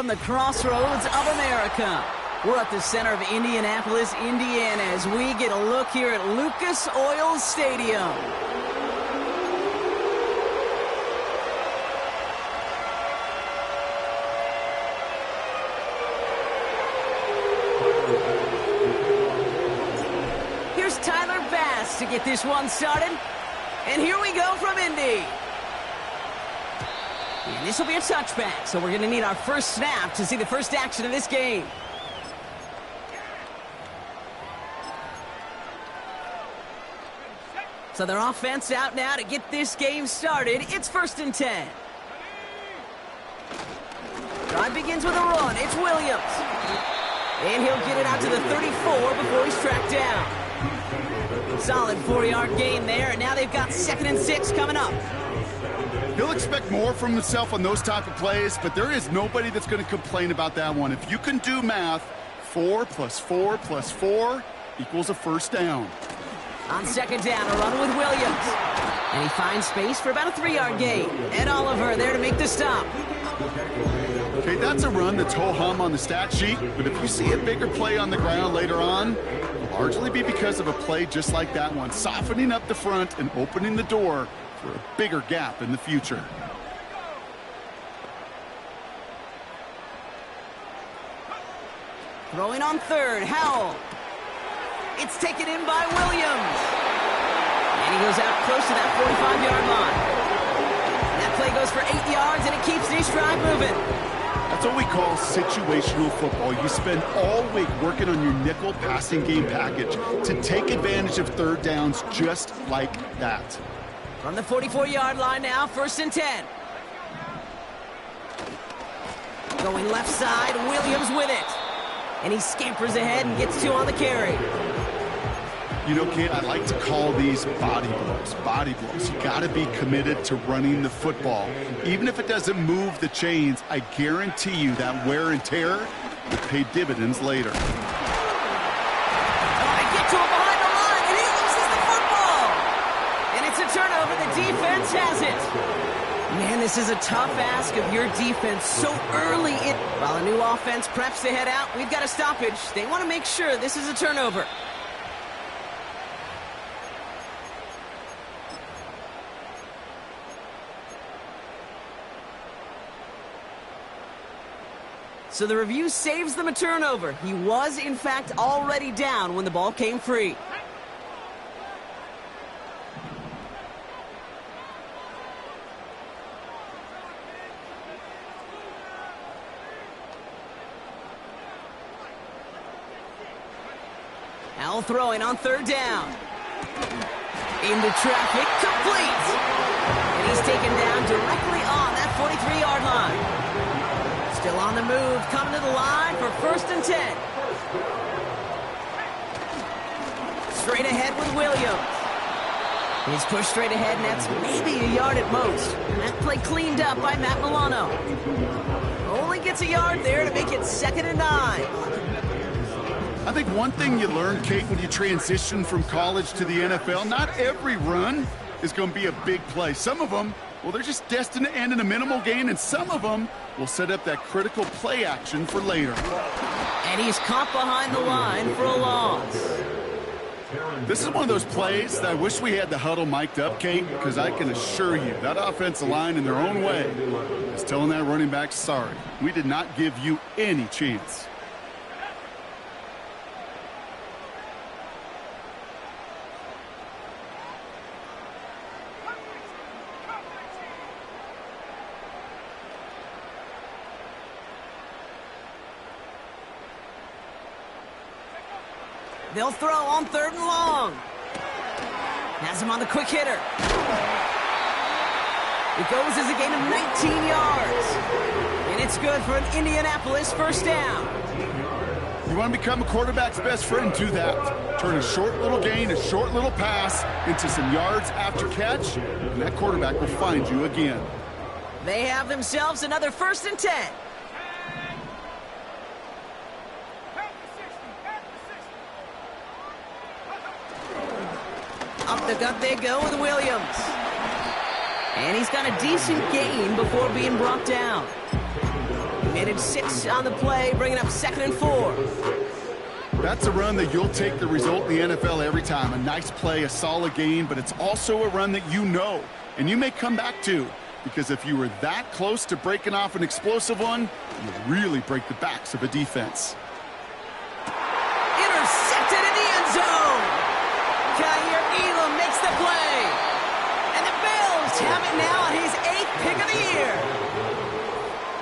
from the crossroads of America. We're at the center of Indianapolis, Indiana, as we get a look here at Lucas Oil Stadium. Here's Tyler Bass to get this one started. And here we go from Indy. And this will be a touchback, so we're going to need our first snap to see the first action of this game. So their offense out now to get this game started. It's 1st and 10. Drive begins with a run. It's Williams. And he'll get it out to the 34 before he's tracked down. Solid 4-yard gain there, and now they've got 2nd and 6 coming up. He'll expect more from himself on those type of plays, but there is nobody that's going to complain about that one. If you can do math, 4 + 4 + 4 equals a first down. On 2nd down, a run with Williams. And he finds space for about a 3-yard gain. Ed Oliver there to make the stop. Okay, that's a run that's ho-hum on the stat sheet, but if you see a bigger play on the ground later on, it'll largely be because of a play just like that one, softening up the front and opening the door for a bigger gap in the future. Throwing on 3rd, Howell. It's taken in by Williams. And he goes out close to that 45-yard line. That play goes for 8 yards, and it keeps this drive moving. That's what we call situational football. You spend all week working on your nickel passing game package to take advantage of 3rd downs just like that. From the 44-yard line now, 1st and 10. Going left side, Williams with it. And he scampers ahead and gets 2 on the carry. You know, kid, I like to call these body blows. Body blows. You got to be committed to running the football. Even if it doesn't move the chains, I guarantee you that wear and tear will pay dividends later. They get to him behind the line, and he loses the football. And it's a turnover. The defense has it. Man, this is a tough ask of your defense so early in. While a new offense preps to head out, we've got a stoppage. They want to make sure this is a turnover. So the review saves them a turnover. He was, in fact, already down when the ball came free. Howell throwing on 3rd down. Into traffic, complete. And he's taken down directly on that 43-yard line. Still on the move, coming to the line for 1st and 10. Straight ahead with Williams. He's pushed straight ahead, and that's maybe a yard at most. That play cleaned up by Matt Milano. Only gets a yard there to make it 2nd and 9. I think one thing you learn, Kate, when you transition from college to the NFL, not every run is going to be a big play. Some of them, well, they're just destined to end in a minimal gain, and some of them will set up that critical play action for later. And he's caught behind the line for a loss. This is one of those plays that I wish we had the huddle mic'd up, Kate, because I can assure you that offensive line in their own way is telling that running back, sorry, we did not give you any chance. They'll throw on 3rd and long. Has him on the quick hitter. It goes as a gain of 19 yards. And it's good for an Indianapolis 1st down. You want to become a quarterback's best friend, do that. Turn a short little gain, a short little pass into some yards after catch, and that quarterback will find you again. They have themselves another 1st and 10. Up the gut they go with Williams. And he's got a decent gain before being brought down. And it's 6 on the play, bringing up 2nd and 4. That's a run that you'll take the result in the NFL every time. A nice play, a solid game, but it's also a run that you know, and you may come back to. Because if you were that close to breaking off an explosive one, you really break the backs of a defense. Intercepted in the end zone. Kaiir Elam makes the play. And the Bills have it now on his 8th pick of the year.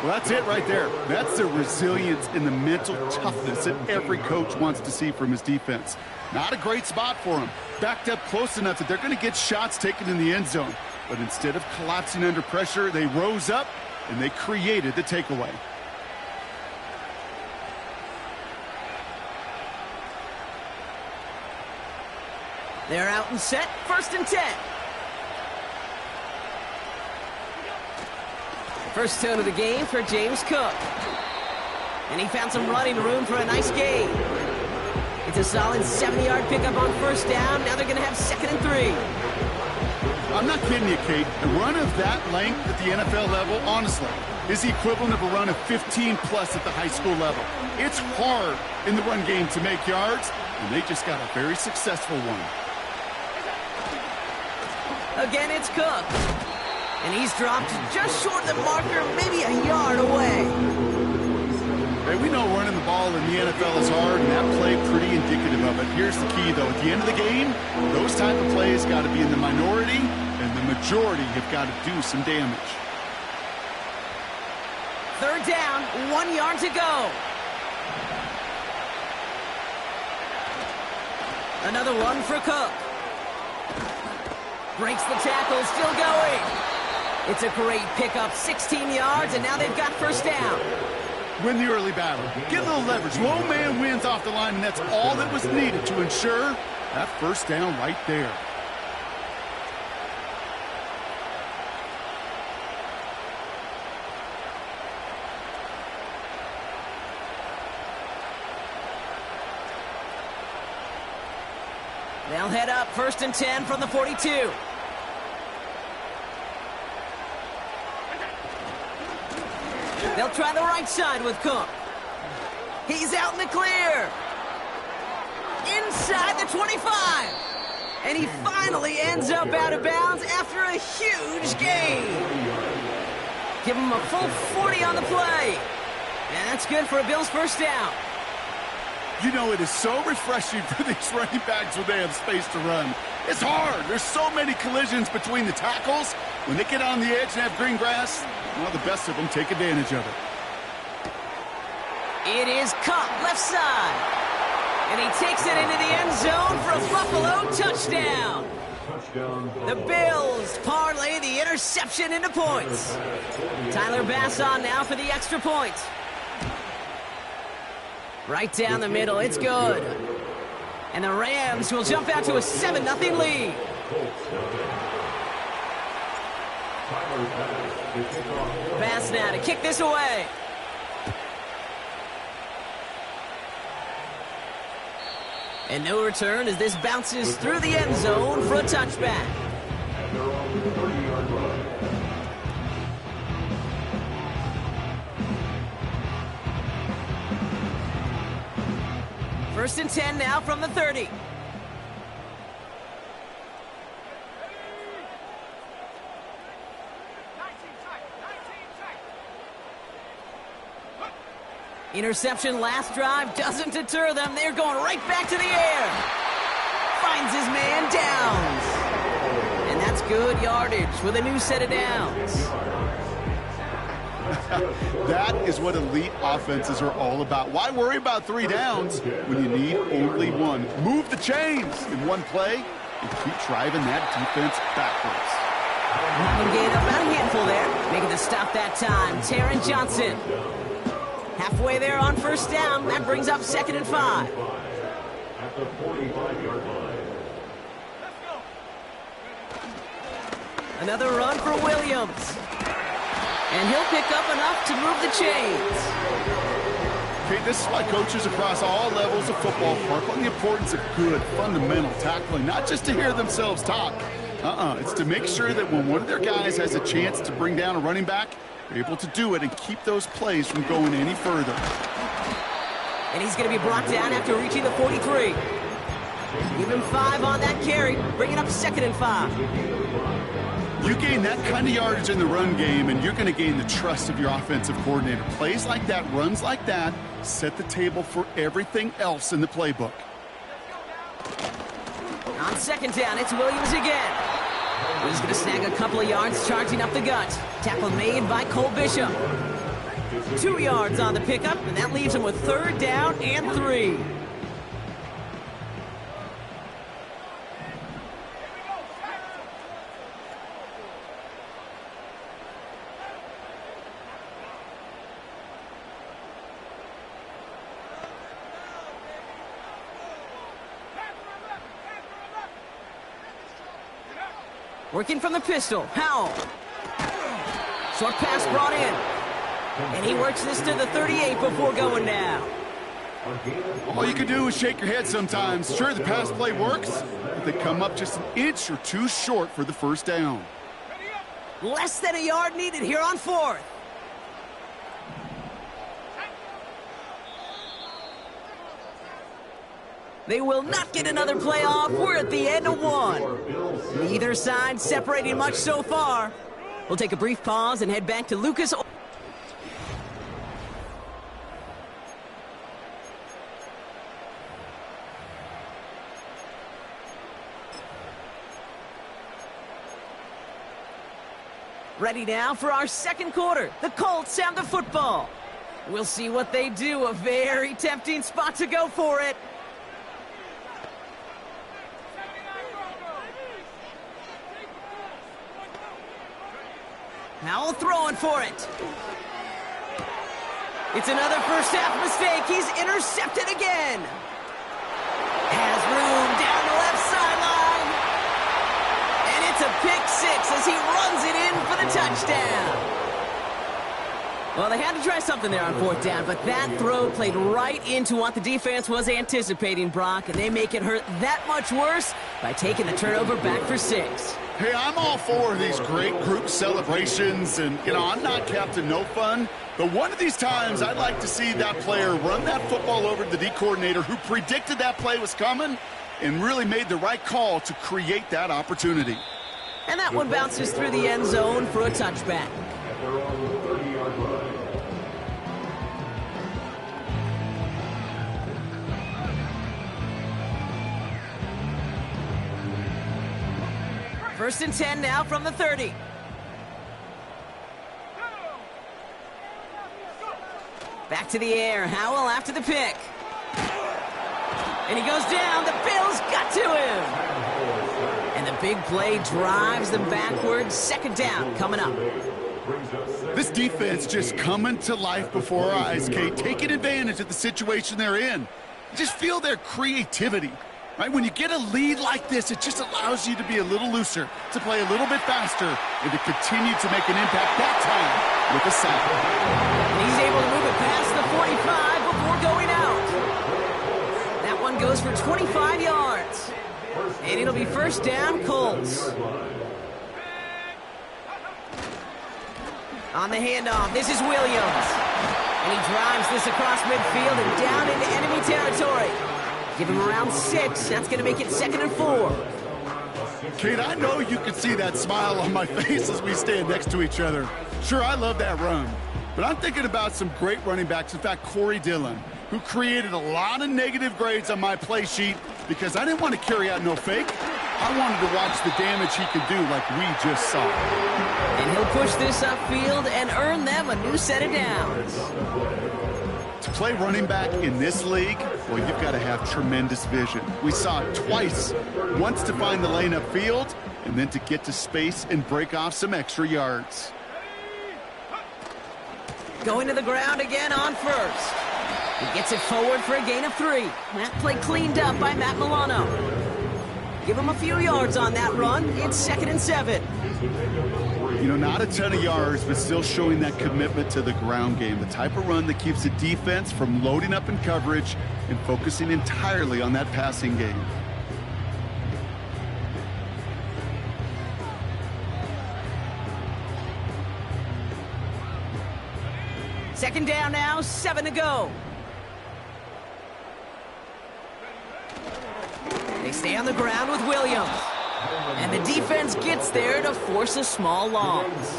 Well, that's it right there. That's the resilience and the mental toughness that every coach wants to see from his defense. Not a great spot for him. Backed up close enough that they're going to get shots taken in the end zone. But instead of collapsing under pressure, they rose up and they created the takeaway. They're out and set, 1st and 10. First tone of the game for James Cook. And he found some running room for a nice gain. It's a solid 70-yard pickup on 1st down. Now they're going to have 2nd and 3. I'm not kidding you, Kate. A run of that length at the NFL level, honestly, is the equivalent of a run of 15-plus at the high school level. It's hard in the run game to make yards, and they just got a very successful one. Again, it's Cook. And he's dropped just short of the marker, maybe a yard away. Hey, we know running the ball in the NFL is hard, and that play pretty indicative of it. Here's the key, though. At the end of the game, those type of plays got to be in the minority, and the majority have got to do some damage. 3rd down, 1 yard to go. Another run for Cook. Breaks the tackle, still going. It's a great pickup, 16 yards, and now they've got 1st down. Win the early battle. Get a little leverage. Low man wins off the line, and that's all that was needed to ensure that 1st down right there. They'll head up 1st and 10 from the 42. They'll try the right side with Cook. He's out in the clear. Inside the 25. And he finally ends up out of bounds after a huge gain. Give him a full 40 on the play. And that's good for a Bills 1st down. You know, it is so refreshing for these running backs when they have space to run. It's hard. There's so many collisions between the tackles. When they get on the edge and have green grass, well, the best of them take advantage of it. It is Cook, left side. And he takes it into the end zone for a Buffalo touchdown. The Bills parlay the interception into points. Tyler Bass on now for the extra point. Right down the middle, it's good. And the Rams will jump out to a 7-0 lead. Bass now to kick this away. And no return as this bounces through the end zone for a touchback. First and 10 now from the 30. Interception last drive doesn't deter them. They're going right back to the air. Finds his man Downs. And that's good yardage with a new set of downs. That is what elite offenses are all about. Why worry about 3 downs when you need only 1? Move the chains in one play and keep driving that defense backwards. Having gained up about a handful there. Making the stop that time, Taron Johnson. Halfway there on first down. That brings up 2nd and 5. At the 45-yard line. Another run for Williams. And he'll pick up enough to move the chains. Okay, this is why coaches across all levels of football harp on the importance of good, fundamental tackling, not just to hear themselves talk. It's to make sure that when one of their guys has a chance to bring down a running back, able to do it and keep those plays from going any further. And he's going to be brought down after reaching the 43. Give him 5 on that carry, bringing up 2nd and 5. You gain that kind of yardage in the run game, and you're going to gain the trust of your offensive coordinator. Plays like that, runs like that, set the table for everything else in the playbook. On 2nd down, it's Williams again. He's going to snag a couple of yards, charging up the gut. Tackle made by Cole Bishop. 2 yards on the pickup, and that leaves him with 3rd down and 3. Working from the pistol, Howell. Short pass brought in. And he works this to the 38 before going down. All you can do is shake your head sometimes. Sure, the pass play works, but they come up just an inch or 2 short for the 1st down. Less than a yard needed here on 4th. They will not get another play off. We're at the end of 1. Neither side separating much so far. We'll take a brief pause and head back to Lucas. Ready now for our 2nd quarter. The Colts have the football. We'll see what they do. A very tempting spot to go for it. Howell throwing for it. It's another first half mistake. He's intercepted again. Has room down the left sideline. And it's a pick 6 as he runs it in for the touchdown. Well, they had to try something there on 4th down, but that throw played right into what the defense was anticipating, Brock, and they make it hurt that much worse by taking the turnover back for 6. Hey, I'm all for these great group celebrations, and, I'm not Captain No Fun, but one of these times I'd like to see that player run that football over to the D coordinator who predicted that play was coming and really made the right call to create that opportunity. And that one bounces through the end zone for a touchback. They're on the 30-yard line. First and 10 now from the 30. Back to the air. Howell after the pick. And he goes down. The Bills got to him. And the big play drives them backwards. 2nd down coming up. This defense just coming to life before our eyes, Kate, taking advantage of the situation they're in. Just feel their creativity. Right? When you get a lead like this, it just allows you to be a little looser, to play a little bit faster, and to continue to make an impact that time with a sack. And he's able to move it past the 45 before going out. That one goes for 25 yards. And it'll be 1st down, Colts. On the handoff, this is Williams. And he drives this across midfield and down into enemy territory. Give him around 6. That's going to make it 2nd and 4. Kate, I know you can see that smile on my face as we stand next to each other. Sure, I love that run. But I'm thinking about some great running backs. In fact, Corey Dillon, who created a lot of negative grades on my play sheet because I didn't want to carry out no fake. I wanted to watch the damage he could do like we just saw. And he'll push this upfield and earn them a new set of downs. To play running back in this league, well, you've got to have tremendous vision. We saw it twice. Once to find the lane upfield, and then to get to space and break off some extra yards. Going to the ground again on 1st. He gets it forward for a gain of 3. That play cleaned up by Matt Milano. Give him a few yards on that run. It's 2nd and 7. Not a ton of yards, but still showing that commitment to the ground game. The type of run that keeps the defense from loading up in coverage and focusing entirely on that passing game. Second down now, 7 to go. They stay on the ground with Williams. And the defense gets there to force a small loss.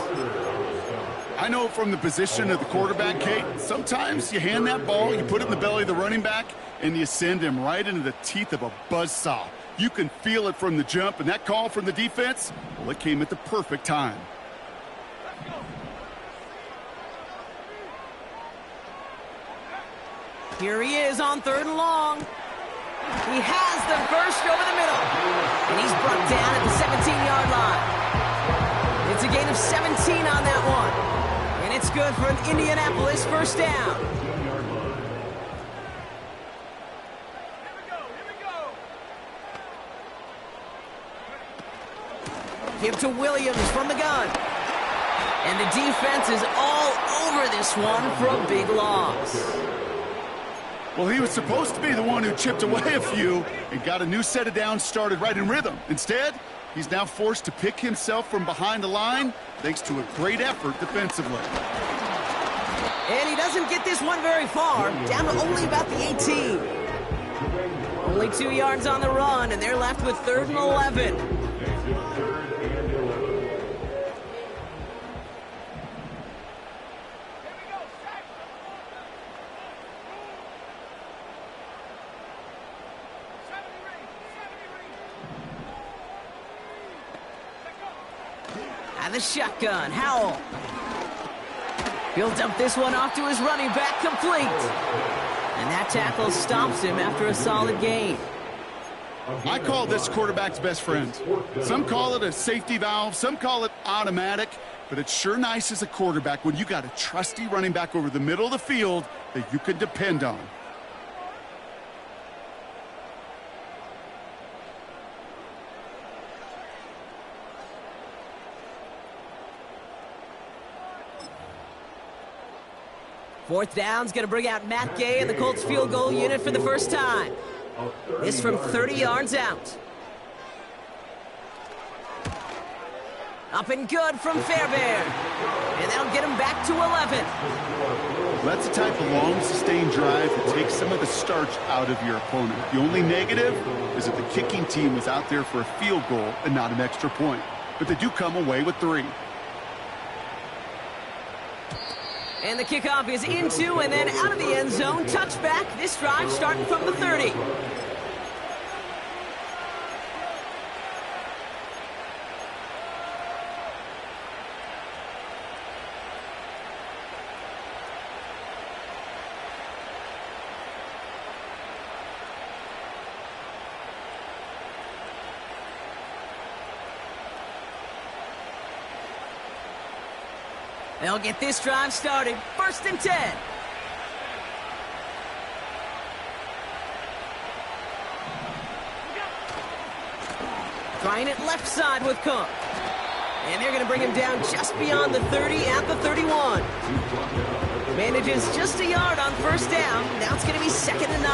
I know from the position of the quarterback, Kate, sometimes you hand that ball, you put it in the belly of the running back, and you send him right into the teeth of a buzzsaw. You can feel it from the jump, and that call from the defense, well, it came at the perfect time. Here he is on 3rd and long. He has the burst over the middle. And he's brought down at the 17-yard line. It's a gain of 17 on that one. And it's good for an Indianapolis first down. Give to Williams from the gun. And the defense is all over this one for a big loss. Well, he was supposed to be the one who chipped away a few and got a new set of downs started right in rhythm. Instead, he's now forced to pick himself from behind the line thanks to a great effort defensively. And he doesn't get this one very far, down to only about the 18. Only 2 yards on the run, and they're left with 3rd and 11. The shotgun, Howell. He'll dump this one off to his running back, complete. And that tackle stops him after a solid gain. I call this quarterback's best friend. Some call it a safety valve, some call it automatic, but it's sure nice as a quarterback when you got a trusty running back over the middle of the field that you can depend on. Fourth down's going to bring out Matt Gay and the Colts field goal unit for the first time. This from 30 yards out. Up and good from Fairbairn. And that'll get him back to 11. That's the type of long, sustained drive that takes some of the starch out of your opponent. The only negative is that the kicking team was out there for a field goal and not an extra point. But they do come away with 3. And the kickoff is into and then out of the end zone. Touchback. This drive starting from the 30. They'll get this drive started. 1st and 10. Trying it left side with Cook. And they're going to bring him down just beyond the 30 at the 31. Manages just a yard on 1st down. Now it's going to be 2nd and 9.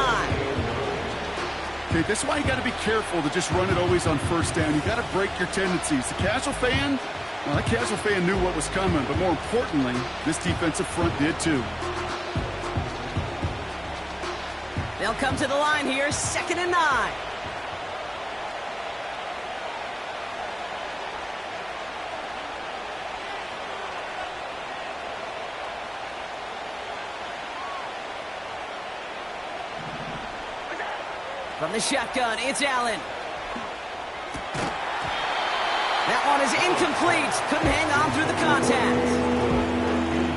Okay, this is why you got to be careful to just run it always on 1st down. You got to break your tendencies. The casual fan, well, that casual fan knew what was coming, but more importantly, this defensive front did too. They'll come to the line here, 2nd and 9. From the shotgun, it's Allen. That one is incomplete. Couldn't hang on through the contact.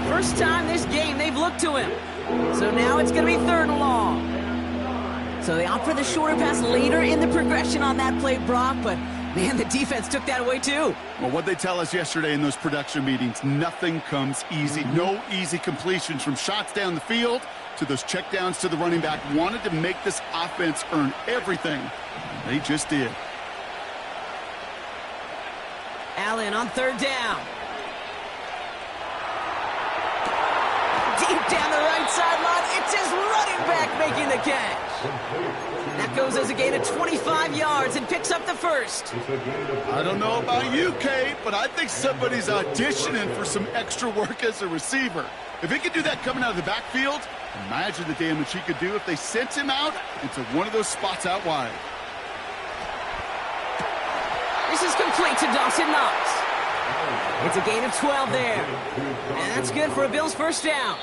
First time this game they've looked to him. So now it's going to be 3rd and long. So they opt for the shorter pass later in the progression on that play, Brock, but man, the defense took that away too. Well, what they tell us yesterday in those production meetings, nothing comes easy. No easy completions from shots down the field to those checkdowns to the running back. Wanted to make this offense earn everything. They just did. Allen on 3rd down. Deep down the right sideline, it's his running back making the catch. That goes as a gain of 25 yards and picks up the first. I don't know about you, Kate, but I think somebody's auditioning for some extra work as a receiver. If he could do that coming out of the backfield, imagine the damage he could do if they sent him out into one of those spots out wide. This is complete to Dawson Knox. It's a gain of 12 there. And that's good for a Bills first down.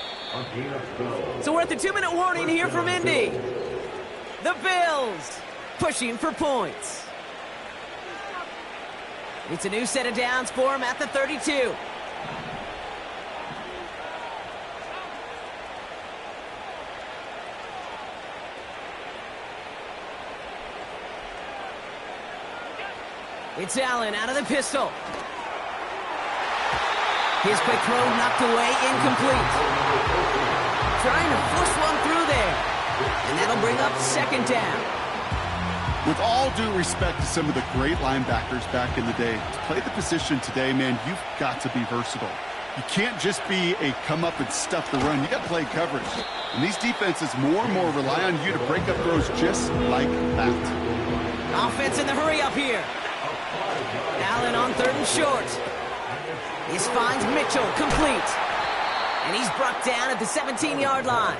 So we're at the 2-minute warning here from Indy. The Bills pushing for points. It's a new set of downs for him at the 32. It's Allen out of the pistol. His quick throw knocked away, incomplete. Trying to force one through there. And that'll bring up second down. With all due respect to some of the great linebackers back in the day, to play the position today, man, you've got to be versatile. You can't just be a come up and stuff the run. You got to play coverage. And these defenses more and more rely on you to break up throws just like that. Offense in the hurry up here. Allen on 3rd and short. This finds Mitchell, complete. And he's brought down at the 17-yard line.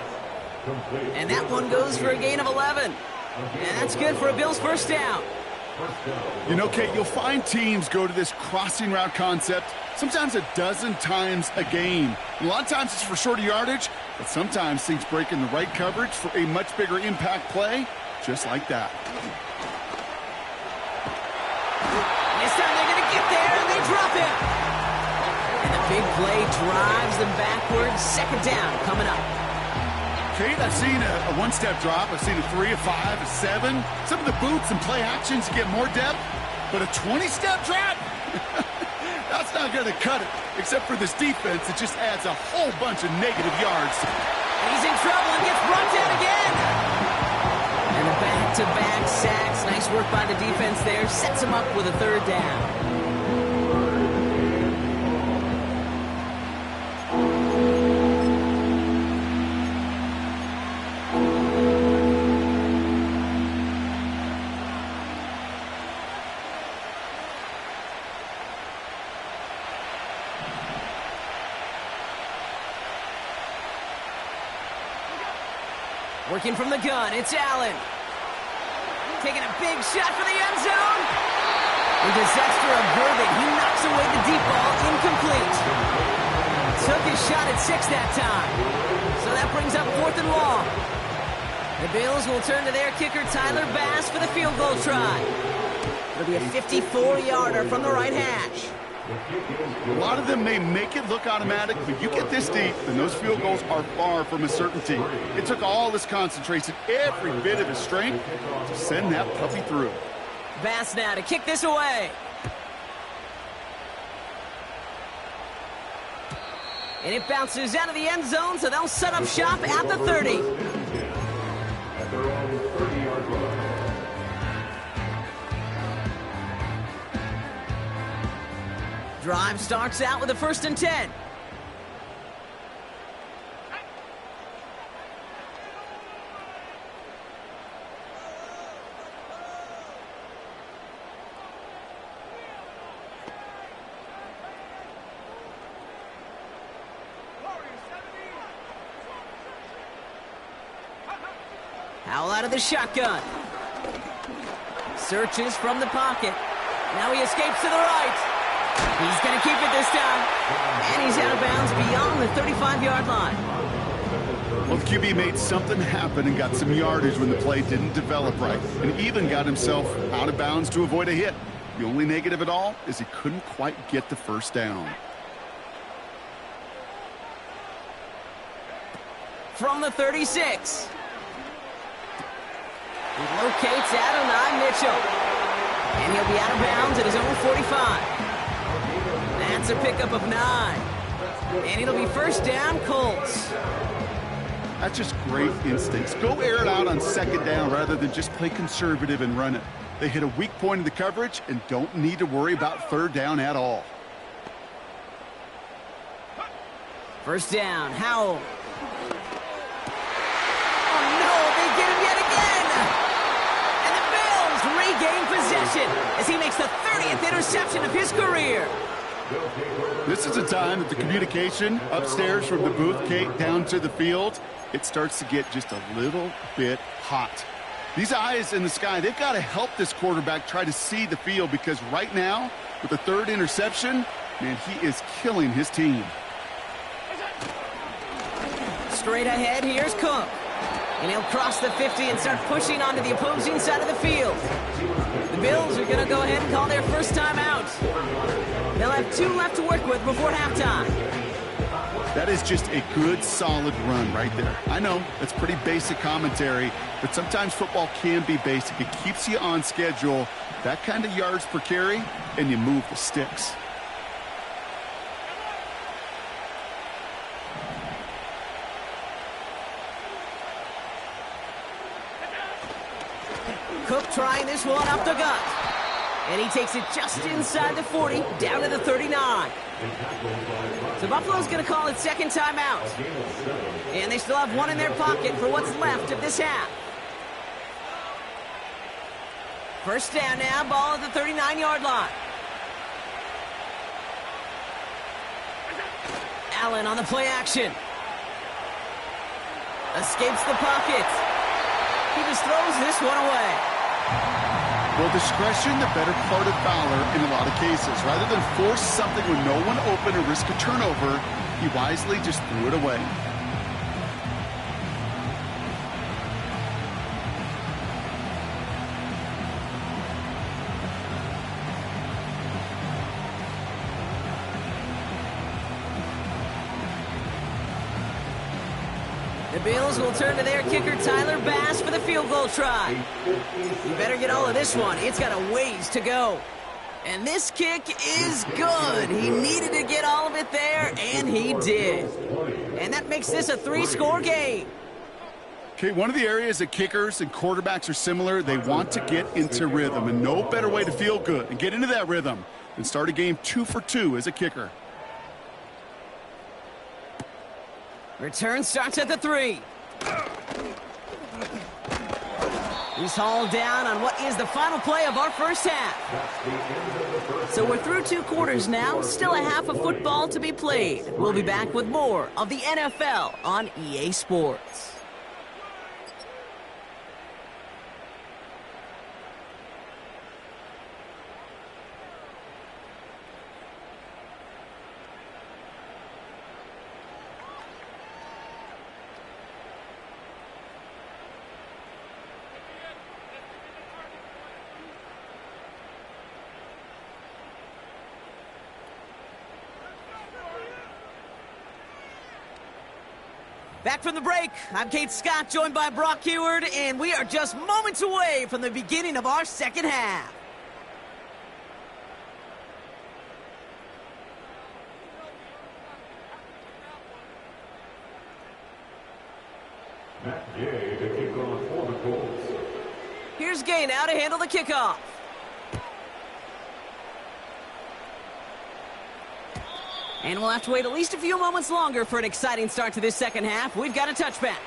And that one goes for a gain of 11. And that's good for a Bills first down. You know, Kate, you'll find teams go to this crossing route concept sometimes a dozen times a game. A lot of times it's for shorter yardage, but sometimes things break in the right coverage for a much bigger impact play, just like that. This time they're going to get there, and they drop him. And the big play drives them backwards. Second down coming up. Kate, I've seen a one-step drop. I've seen a 3, a 5, a 7. Some of the boots and play actions get more depth, but a 20-step drop? That's not going to cut it. Except for this defense, it just adds a whole bunch of negative yards. And he's in trouble and gets brought down again. And the back-to-back sacks. Nice work by the defense there. Sets him up with a third down. Working from the gun, it's Allen. Taking a big shot for the end zone. And disaster averted. He knocks away the deep ball, incomplete. Took his shot at 6 that time. So that brings up 4th and long. The Bills will turn to their kicker, Tyler Bass, for the field goal try. It'll be a 54-yarder from the right hash. A lot of them may make it look automatic, but you get this deep, and those field goals are far from a certainty. It took all his concentration, every bit of his strength, to send that puppy through. Bass now to kick this away. And it bounces out of the end zone, so they'll set up shop at the 30. At their own 30-yard line. Drive starts out with a 1st and 10. Howell out of the shotgun. Searches from the pocket. Now he escapes to the right. He's going to keep it this time. And he's out of bounds beyond the 35-yard line. Well, the QB made something happen and got some yardage when the play didn't develop right, and even got himself out of bounds to avoid a hit. The only negative at all is he couldn't quite get the first down. From the 36. He locates Adonai Mitchell. And he'll be out of bounds at his own 45. That's a pickup of 9. And it'll be first down, Colts. That's just great instincts. Go air it out on 2nd down rather than just play conservative and run it. They hit a weak point in the coverage and don't need to worry about 3rd down at all. First down, Howell. Oh, no, they get him yet again. possession as he makes the 30th interception of his career. This is a time that the communication upstairs from the booth, Kate, down to the field, it starts to get just a little bit hot. These eyes in the sky, they've got to help this quarterback try to see the field, because right now, with the 3rd interception, man, he is killing his team. Straight ahead, here's Cook. And he'll cross the 50 and start pushing onto the opposing side of the field. The Bills are going to go ahead and call their first time out. They'll have 2 left to work with before halftime. That is just a good, solid run right there. I know, that's pretty basic commentary, but sometimes football can be basic. It keeps you on schedule, that kind of yards per carry, and you move the sticks. Cook trying this one up the gut. And he takes it just inside the 40, down to the 39. So Buffalo's going to call it second timeout. And they still have 1 in their pocket for what's left of this half. First down now, ball at the 39-yard line. Allen on the play action. Escapes the pocket. He just throws this one away. Well, discretion, the better part of valor in a lot of cases. Rather than force something with no one open or risk a turnover, he wisely just threw it away. The Bills will turn to their kicker, Tyler Bass, for the field goal try. You better get all of this one. It's got a ways to go. And this kick is good. He needed to get all of it there, and he did. And that makes this a 3-score game. Okay, one of the areas that kickers and quarterbacks are similar, they want to get into rhythm. And no better way to feel good and get into that rhythm than start a game 2 for 2 as a kicker. Return starts at the 3. He's hauled down on what is the final play of our first half. So we're through 2 quarters now, still a half of football to be played. We'll be back with more of the NFL on EA Sports. Back from the break, I'm Kate Scott, joined by Brock Heward, and we are just moments away from the beginning of our second half. Matt Gay to kick off for the Colts. Here's Gay now to handle the kickoff. And we'll have to wait at least a few moments longer for an exciting start to this second half. We've got a touchback.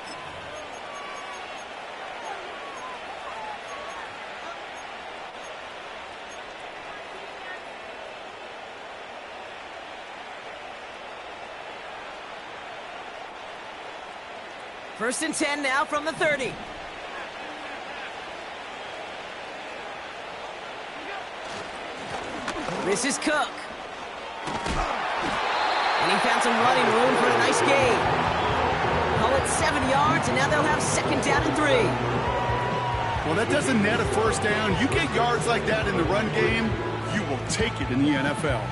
First and 10 now from the 30. This is Cook. And he found some running room for a nice gain. Call it 7 yards, and now they'll have second down and 3. Well, that doesn't net a first down. You get yards like that in the run game, you will take it in the NFL.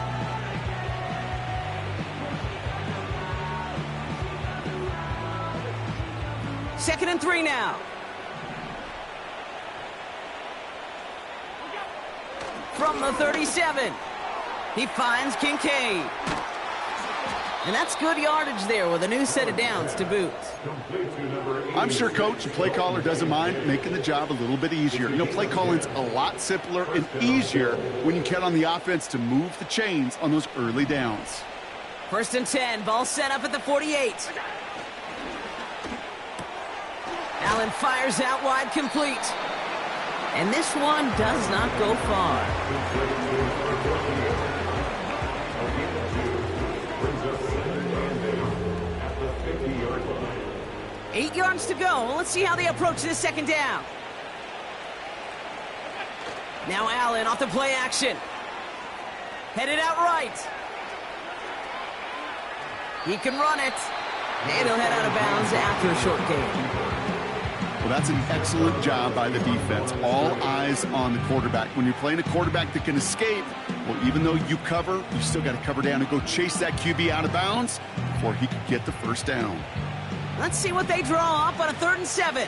Second and 3 now. From the 37, he finds Kincaid. And that's good yardage there with a new set of downs to boot. I'm sure coach and play caller doesn't mind making the job a little bit easier. You know, play calling's a lot simpler and easier when you count on the offense to move the chains on those early downs. First and 10, ball set up at the 48. Allen fires out wide, complete. And this one does not go far. At the 50-yard line. 8 yards to go. Let's see how they approach this second down. Now Allen off the play action. Headed out right. He can run it. And he'll head out of bounds after a short gain. Well, that's an excellent job by the defense. All eyes on the quarterback. When you're playing a quarterback that can escape, well, even though you cover, you still got to cover down and go chase that QB out of bounds before he could get the first down. Let's see what they draw up on a 3rd and 7.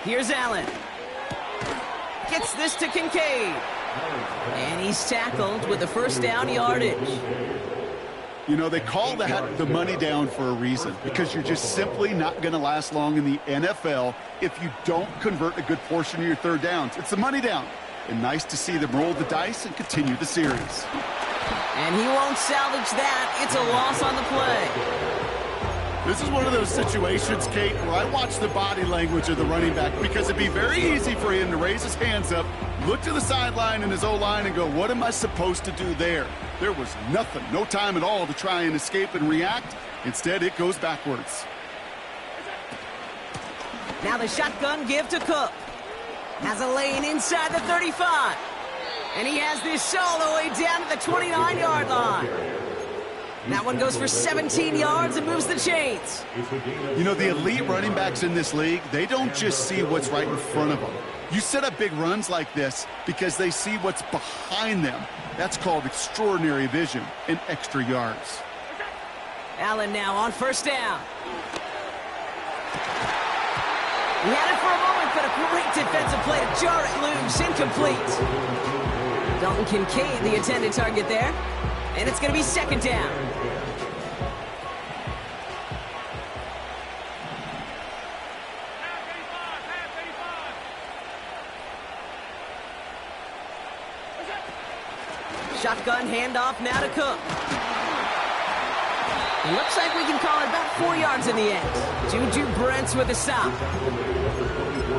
Here's Allen. Gets this to Kincaid. And he's tackled with the first down yardage. You know, they call that the money down for a reason, because you're just simply not going to last long in the NFL if you don't convert a good portion of your 3rd downs. It's the money down. And nice to see them roll the dice and continue the series. And he won't salvage that. It's a loss on the play. This is one of those situations, Kate, where I watch the body language of the running back, because it'd be very easy for him to raise his hands up, look to the sideline in his O-line and go, what am I supposed to do there? There was nothing, no time at all to try and escape and react. Instead, it goes backwards. Now the shotgun give to Cook. Has a lane inside the 35. And he has this all the way down to the 29-yard line. That one goes for 17 yards and moves the chains. You know, the elite running backs in this league, they don't just see what's right in front of them. You set up big runs like this because they see what's behind them. That's called extraordinary vision and extra yards. Allen now on 1st down. He had it for a moment, but a great defensive play to jar it loose. Incomplete. Dalton Kincaid, the intended target there. And it's going to be 2nd down. Shotgun handoff now to Cook. It looks like we can call it about 4 yards in the end. Juju Brents with a stop.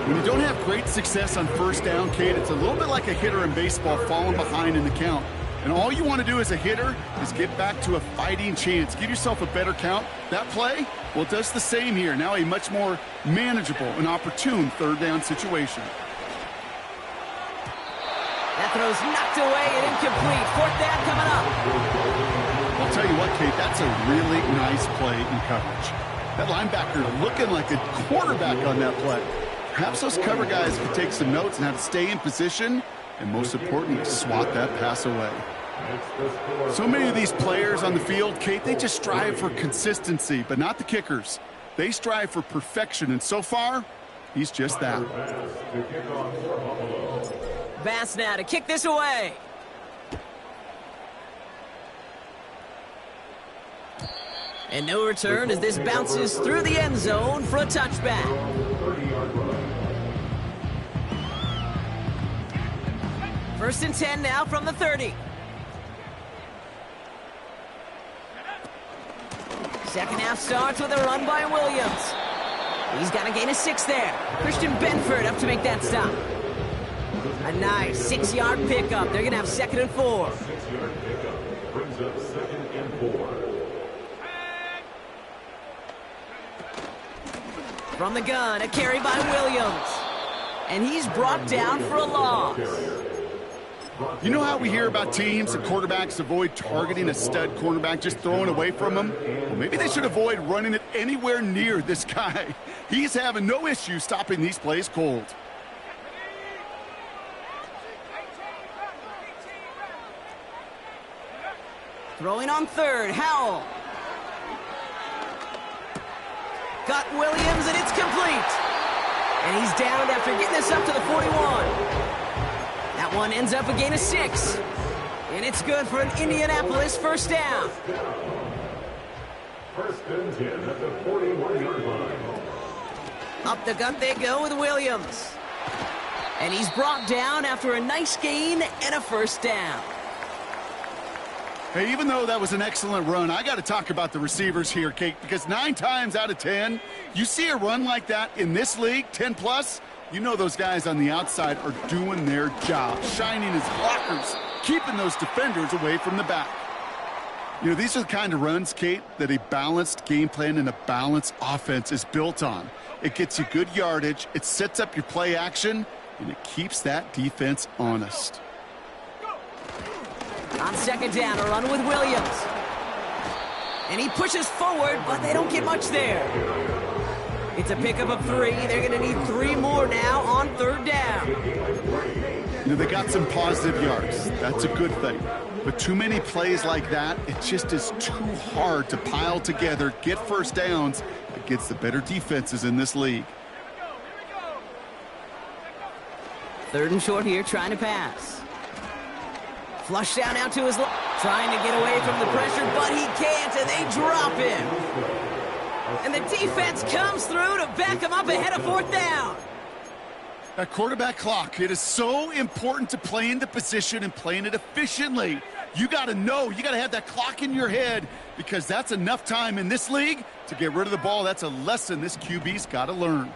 When you don't have great success on 1st down, Kate, it's a little bit like a hitter in baseball falling behind in the count. And all you want to do as a hitter is get back to a fighting chance. Give yourself a better count. That play, well, it does the same here. Now a much more manageable and opportune 3rd down situation. That throw's knocked away and incomplete. 4th down coming up. I'll tell you what, Kate, that's a really nice play in coverage. That linebacker looking like a quarterback on that play. Perhaps those cover guys could take some notes on how to stay in position and, most importantly, swat that pass away. So many of these players on the field, Kate, they just strive for consistency, but not the kickers. They strive for perfection, and so far, he's just that. Bass now to kick this away. And no return as this bounces through the end zone for a touchback. First and 10 now from the 30. Second half starts with a run by Williams. He's got a gain of 6 there. Christian Benford up to make that stop. A nice 6-yard pickup. They're going to have 2nd and 4. 6-yard pickup brings up 2nd and 4. From the gun, a carry by Williams. And he's brought down for a loss. You know how we hear about teams and quarterbacks avoid targeting a stud cornerback, just throwing away from him? Well, maybe they should avoid running it anywhere near this guy. He's having no issue stopping these plays cold. Throwing on 3rd, Howell. Got Williams, and it's complete. And he's down after getting this up to the 41. That one ends up a gain of 6. And it's good for an Indianapolis 1st down. 1st and 10 at the 41-yard line. Up the gut they go with Williams. And he's brought down after a nice gain and a 1st down. Hey, even though that was an excellent run, I got to talk about the receivers here, Kate, because 9 times out of 10, you see a run like that in this league, 10 plus, you know those guys on the outside are doing their job, shining as blockers, keeping those defenders away from the back. You know, these are the kind of runs, Kate, that a balanced game plan and a balanced offense is built on. It gets you good yardage, it sets up your play action, and it keeps that defense honest. On second down, a run with Williams. And he pushes forward, but they don't get much there. It's a pickup of 3. They're going to need 3 more now on third down. You know, they got some positive yards. That's a good thing. But too many plays like that, it just is too hard to pile together, get first downs against the better defenses in this league. Third and short here, trying to pass. Flush down out to his left. Trying to get away from the pressure, but he can't, and they drop him. And the defense comes through to back him up ahead of fourth down. That quarterback clock, it is so important to play in the position and playing it efficiently. You got to know, you got to have that clock in your head because that's enough time in this league to get rid of the ball. That's a lesson this QB's got to learn.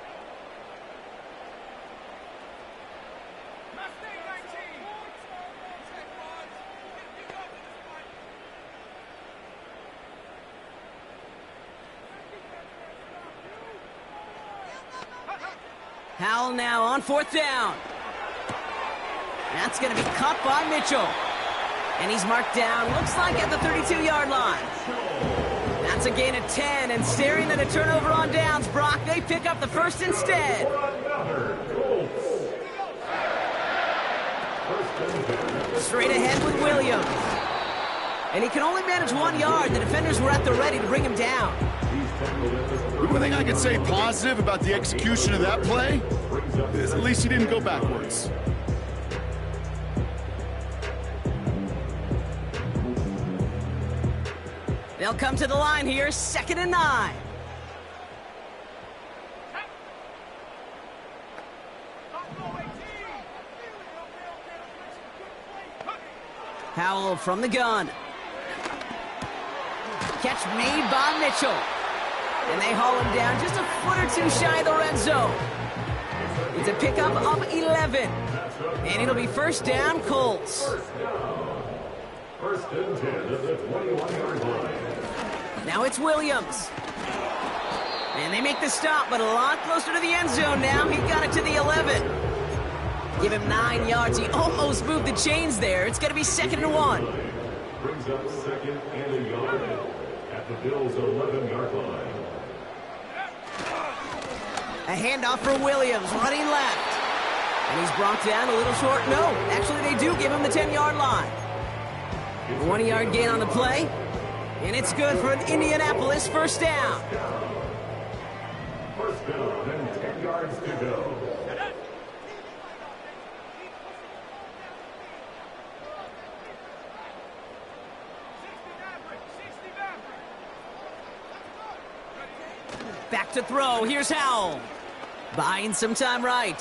Howell now on fourth down. That's going to be caught by Mitchell. And he's marked down, looks like at the 32-yard line. That's a gain of 10, and staring at a turnover on downs, Brock, they pick up the first instead. Straight ahead with Williams. And he can only manage 1 yard. The defenders were at the ready to bring him down. The one thing I can say positive about the execution of that play is at least he didn't go backwards. They'll come to the line here, 2nd and 9. Howell from the gun. Catch made by Mitchell. And they haul him down just a foot or 2 shy of the red zone. It's a pickup of 11. And it'll be first down, Colts. First and 10 at the 21-yard line. Now it's Williams. And they make the stop, but a lot closer to the end zone now. He got it to the 11. Give him 9 yards. He almost moved the chains there. It's going to be 2nd and 1. Brings up 2nd and a yard at the Bills' 11-yard line. A handoff for Williams, running left. And he's brought down a little short. No, actually they do give him the 10-yard line. 20-yard gain on the play. And it's good for an Indianapolis first down. First down and 10 yards to go. Back to throw. Here's Howell. Buying some time right.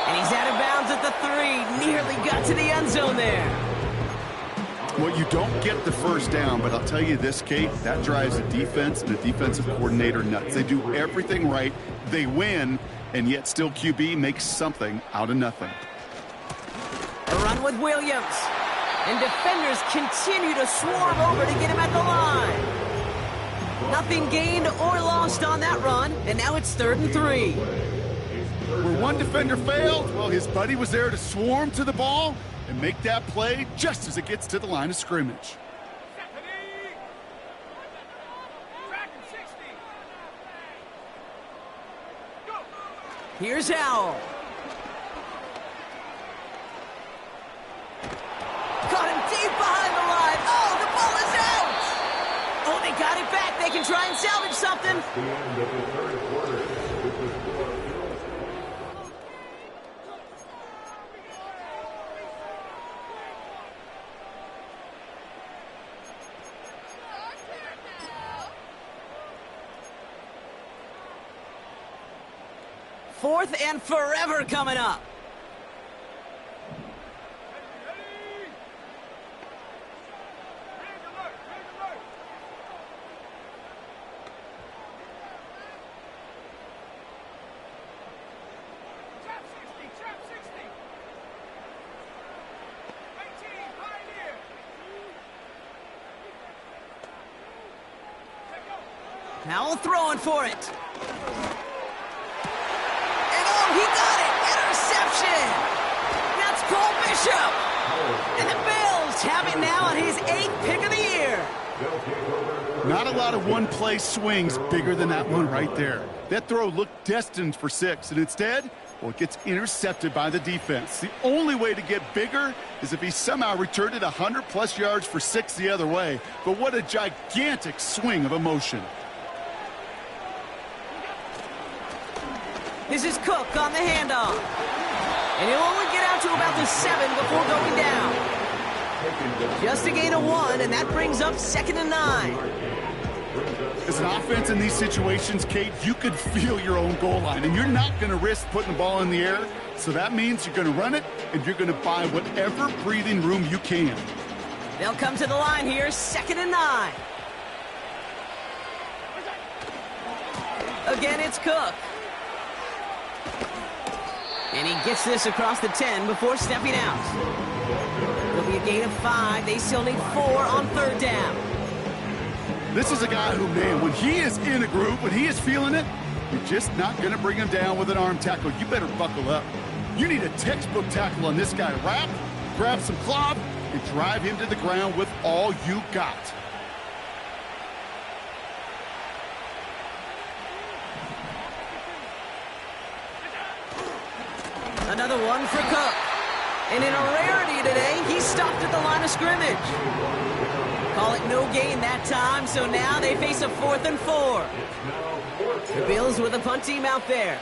And he's out of bounds at the 3. Nearly got to the end zone there. Well, you don't get the first down, but I'll tell you this, Kate, that drives the defense and the defensive coordinator nuts. They do everything right. They win, and yet still QB makes something out of nothing. A run with Williams. And defenders continue to swarm over to get him at the line. Nothing gained or lost on that run, and now it's 3rd and 3. Where one defender failed, well, his buddy was there to swarm to the ball and make that play just as it gets to the line of scrimmage. Here's Howell. Caught him deep behind the line. Oh, the ball is out! Oh, they got it back. They can try and salvage something. The end of the third quarter. Fourth and forever coming up. Howell throwing for it. And oh, he got it! Interception! That's Paul Bishop! And the Bills have it now on his 8th pick of the year. Not a lot of one-play swings bigger than that one right there. That throw looked destined for 6, and instead, well, it gets intercepted by the defense. The only way to get bigger is if he somehow returned it 100-plus yards for 6 the other way. But what a gigantic swing of emotion. This is Cook on the handoff. And he'll only get out to about the 7 before going down. Just a gain of 1, and that brings up 2nd and 9. As an offense in these situations, Kate, you could feel your own goal line, and you're not going to risk putting the ball in the air. So that means you're going to run it, and you're going to buy whatever breathing room you can. They'll come to the line here, 2nd and 9. Again, it's Cook. And he gets this across the 10 before stepping out. It'll be a gain of 5. They still need 4 on 3rd down. This is a guy who, man, when he is in a groove, when he is feeling it, you're just not going to bring him down with an arm tackle. You better buckle up. You need a textbook tackle on this guy. Wrap, grab some cloth, and drive him to the ground with all you got. Another one for Cook. And in a rarity today, he stopped at the line of scrimmage. Call it no gain that time, so now they face a 4th and 4. The Bills with a punt team out there.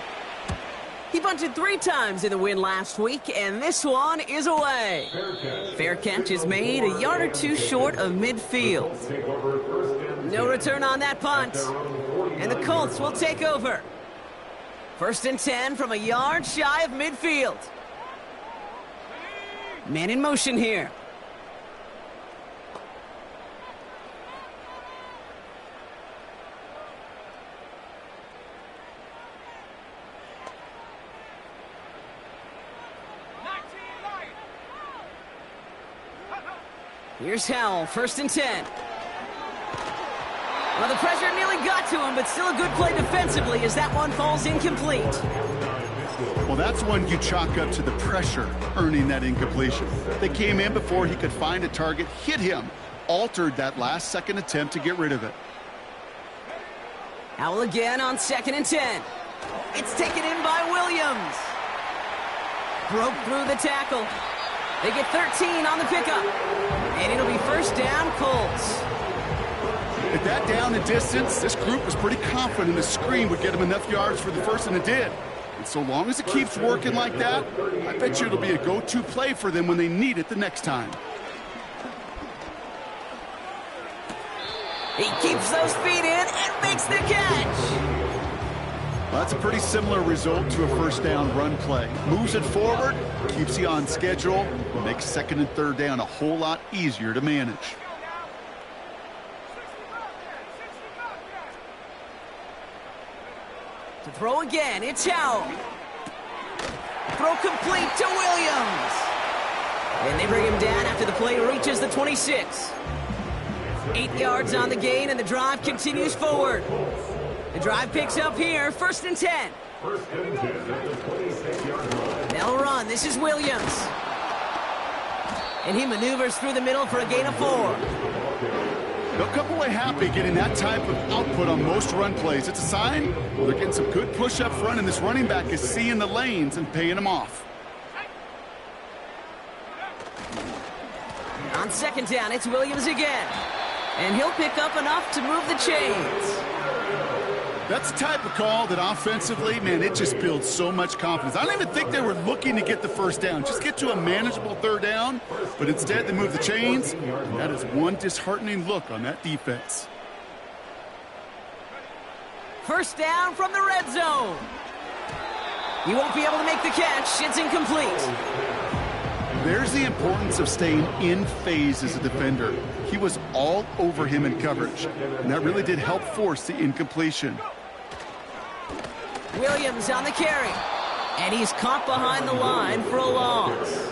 He punted 3 times in the win last week, and this one is away. Fair catch is made a yard or 2 short of midfield. No return on that punt. And the Colts will take over. 1st and 10 from a yard shy of midfield. Man in motion here. Here's Howell, 1st and 10. Well, the pressure nearly got to him, but still a good play defensively as that one falls incomplete. Well, that's one you chalk up to the pressure earning that incompletion. They came in before he could find a target, hit him, altered that last-second attempt to get rid of it. Howell again on 2nd and 10. It's taken in by Williams. Broke through the tackle. They get 13 on the pickup. And it'll be 1st down, Colts. At that down and distance, this group was pretty confident the screen would get him enough yards for the 1st, and it did. And so long as it keeps working like that, I bet you it'll be a go-to play for them when they need it the next time. He keeps those feet in and makes the catch. Well, that's a pretty similar result to a 1st down run play. Moves it forward, keeps you on schedule, and makes 2nd and 3rd down a whole lot easier to manage. To throw again, it's Howell. Throw complete to Williams. And they bring him down after the play reaches the 26. 8 yards on the gain, and the drive continues forward. The drive picks up here, 1st and 10. They'll run. This is Williams. And he maneuvers through the middle for a gain of 4. They'll come away happy getting that type of output on most run plays. It's a sign, well, they're getting some good push up front, and this running back is seeing the lanes and paying them off. On 2nd down, it's Williams again. And he'll pick up enough to move the chains. That's the type of call that offensively, man, it just builds so much confidence. I don't even think they were looking to get the 1st down, just get to a manageable 3rd down, but instead they move the chains, and that is one disheartening look on that defense. 1st down from the red zone. He won't be able to make the catch. It's incomplete. There's the importance of staying in phase as a defender. He was all over him in coverage, and that really did help force the incompletion. Williams on the carry. And he's caught behind the line for a loss.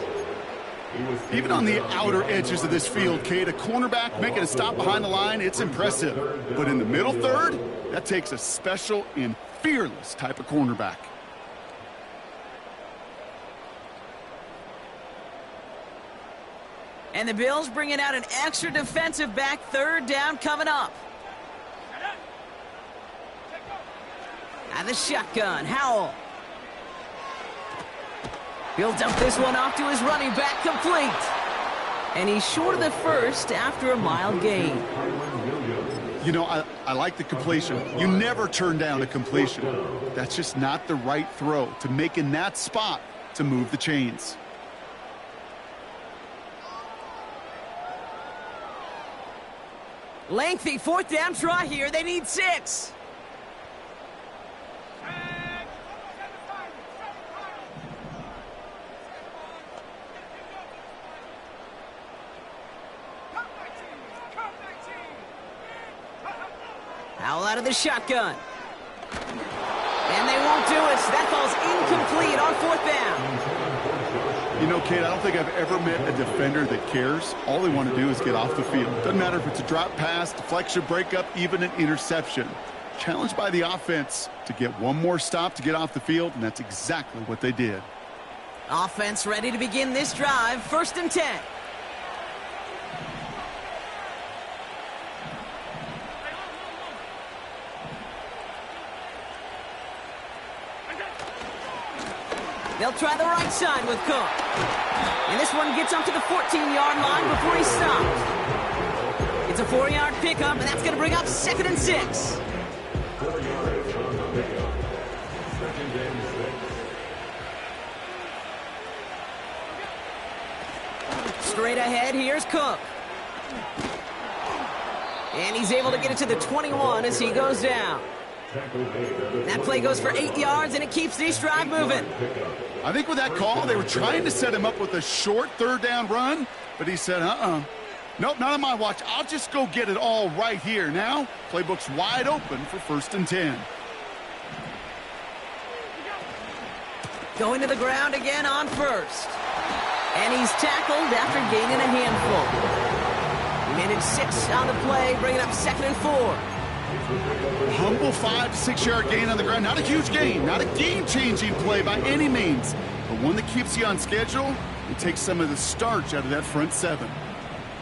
Even on the outer edges of this field, Kate, a cornerback making a stop behind the line, it's impressive. But in the middle third, that takes a special and fearless type of cornerback. And the Bills bringing out an extra defensive back, third down coming up. And the shotgun, Howell. He'll dump this one off to his running back, complete. And he's short of the first after a mile gain. You know, I like the completion. You never turn down a completion. That's just not the right throw to make in that spot to move the chains. Lengthy fourth down try here. They need 6. Howell out of the shotgun. And they won't do it. That ball's incomplete on fourth down. You know, Kate, I don't think I've ever met a defender that cares. All they want to do is get off the field. Doesn't matter if it's a drop pass, deflection, breakup, even an interception. Challenged by the offense to get one more stop to get off the field, and that's exactly what they did. Offense ready to begin this drive. 1st and 10. They'll try the right side with Cook. And this one gets up to the 14-yard line before he's stopped. It's a 4-yard pickup, and that's going to bring up 2nd and 6. 4 yards on the pickup. 2nd and 6. Straight ahead, here's Cook. And he's able to get it to the 21 as he goes down. That play goes for 8 yards, and it keeps this drive moving. I think with that call, they were trying to set him up with a short third down run, but he said, nope, not on my watch. I'll just go get it all right here. Now, playbook's wide open for 1st and 10. Going to the ground again on first. And he's tackled after gaining a handful. He made it 6 on the play, bringing up 2nd and 4. Humble 5 to 6 yard gain on the ground. Not a huge gain, not a game-changing play by any means, but one that keeps you on schedule and takes some of the starch out of that front 7.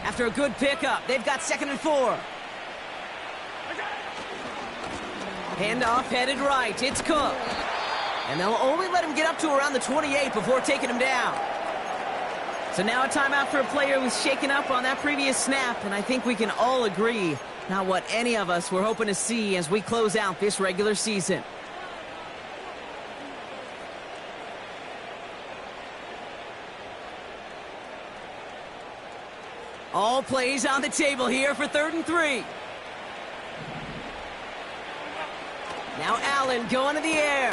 After a good pickup, they've got 2nd and 4. Handoff headed right. It's Cook. And they'll only let him get up to around the 28 before taking him down. So now a timeout for a player who was shaken up on that previous snap, and I think we can all agree not what any of us were hoping to see as we close out this regular season. All plays on the table here for 3rd and 3. Now Allen going to the air.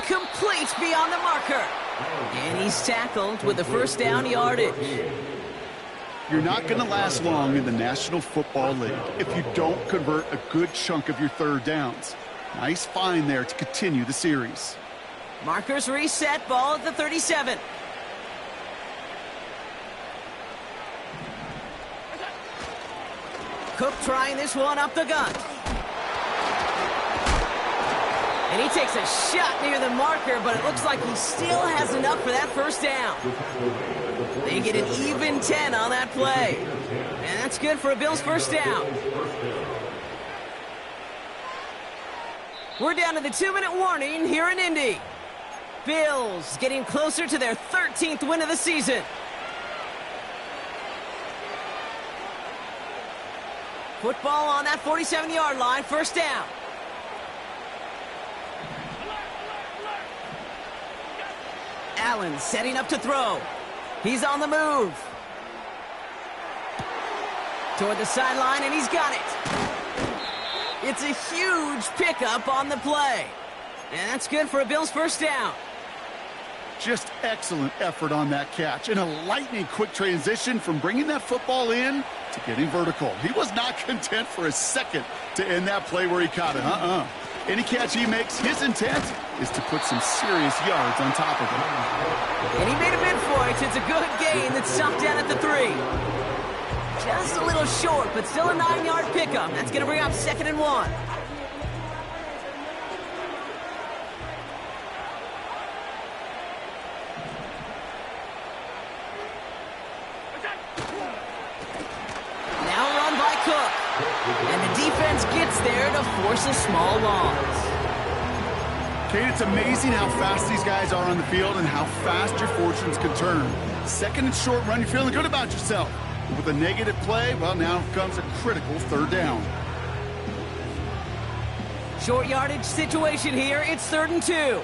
Complete beyond the marker. And he's tackled with the 1st down yardage. You're not going to last long in the National Football League if you don't convert a good chunk of your third downs. Nice find there to continue the series. Markers reset, ball at the 37. Cook trying this one up the gut. And he takes a shot near the marker, but it looks like he still has enough for that 1st down. They get an even 10 on that play. And that's good for a Bills 1st down. We're down to the 2-minute warning here in Indy. Bills getting closer to their 13th win of the season. Football on that 47-yard line, 1st down. Allen setting up to throw. He's on the move. Toward the sideline, and he's got it. It's a huge pickup on the play. And that's good for a Bills 1st down. Just excellent effort on that catch. And a lightning quick transition from bringing that football in to getting vertical. He was not content for a second to end that play where he caught it. Any catch he makes, his intent is to put some serious yards on top of it. And he made a bid for it. It's a good gain that's stopped down at the 3. Just a little short, but still a 9-yard pickup. That's going to bring up 2nd and 1. Now run by Cook. And the defense gets there to force a small loss. Kate, it's amazing how fast these guys are on the field and how fast your fortunes can turn. 2nd and short run, you're feeling good about yourself. But with a negative play, well, now comes a critical 3rd down. Short yardage situation here. It's 3rd and 2.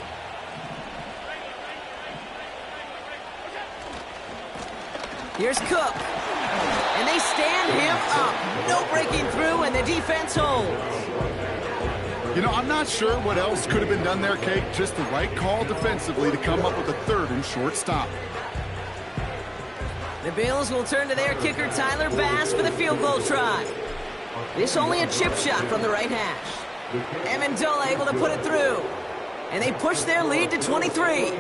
Here's Cook. And they stand him up. No breaking through, and the defense holds. You know, I'm not sure what else could have been done there, Kate. Just the right call defensively to come up with a 3rd and short stop. The Bills will turn to their kicker, Tyler Bass, for the field goal try. This only a chip shot from the right hash. Amendola able to put it through. And they push their lead to 23.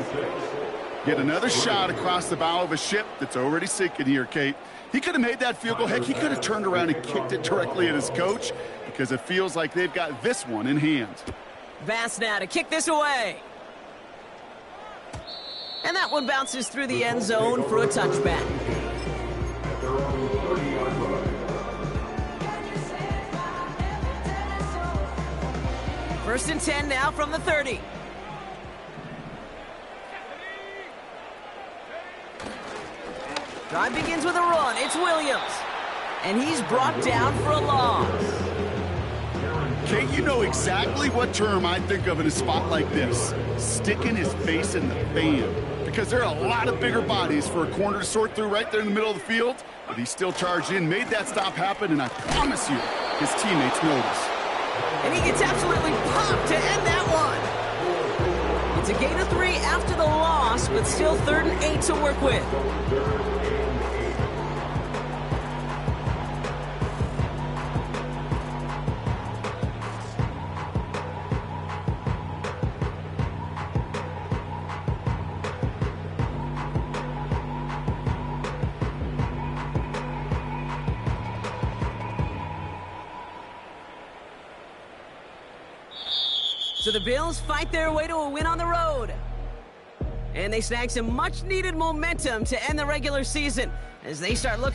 Yet another shot across the bow of a ship that's already sinking here, Kate. He could have made that field goal. Heck, he could have turned around and kicked it directly at his coach because it feels like they've got this one in hand. Bass now to kick this away. And that one bounces through the end zone for a touchback. First and 10 now from the 30. Drive begins with a run. It's Williams. And he's brought down for a loss. Kate, you know exactly what term I think of in a spot like this. Sticking his face in the fan. Because there are a lot of bigger bodies for a corner to sort through right there in the middle of the field. But he still charged in, made that stop happen, and I promise you, his teammates notice. And he gets absolutely popped to end that one. It's a gain of 3 after the loss, but still 3rd and 8 to work with. So the Bills fight their way to a win on the road. And they snag some much-needed momentum to end the regular season as they start looking